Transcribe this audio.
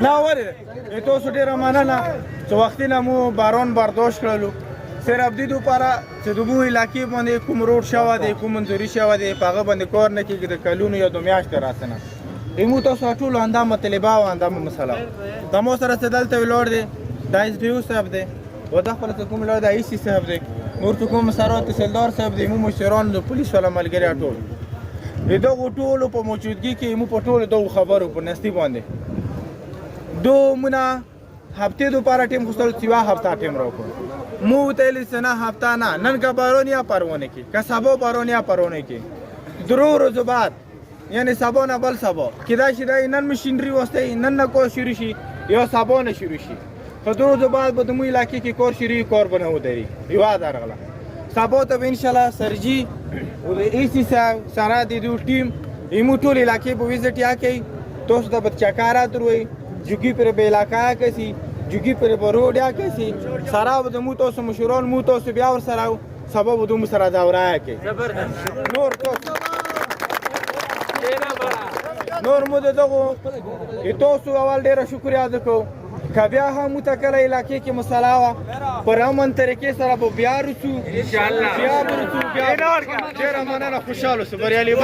نه ورې تاسو ډېره مننه چې وختي نه مو باران برداشت کړلو صرف دې دپاره چې د مو علاقې باندې کوم روډ شوی دی کوم منظوري شوی دی په هغه باندې کار نه کېږي د کلونو یا د میاشتو راسه نه زموږ تاسو ټولو همدا مطلبه او همدا مسله دا مو سره چې دلته ولاړ دی دا ایس ډي او صاحب دی و دا خپله چې کوم ولاړ دی ایسي صاحب دی نور چې کوم مسرات تحصیلدار صاحب دی مو مشران د پولیس والا ملګري ټول د دغو ټولو په موجودګي کې مو په ټولو دغو خبرو په نستي باندې دو مونه هفته دوپاره ټیم غوښتل چې یوه هفته ټیم راکړو مو ورته ویلي چې نه هفته نه نن که باران یا پروانه کې که سبا باران یا پروانه کې درو ورځو بعد یعنی سبا نه بل سبا کیدای شي دی نن مشینري واستوي نن نه کار شروع شي یا سبا نه شروع شي په درو ورځو بعد به د مو علاقې کې کار شروع کار به نه ودري یوه درغله سبا ته به انشاءالله سرجي او د ایسي صاحب سره د دو ټیم ایمو ټول علاقې به ویزټ یا کوي تاسو ته به چکرات وروي جوگی پر به علاقه کسی جوگی پر به روډ یا کسی سره به د مو تاسو مشران مو تاسو بیا ورسره سبا به د مو سره دوره کوي نور تاسو نور مو دغو تاسو اول ډېره شکریه ادا کوو که بیا هم مو ته کله علاقې کې مسله وه پر امن طریقې سره به بیا رسو بیا به رسو بیا ډېره مننه خوشحال اوسئ بریالي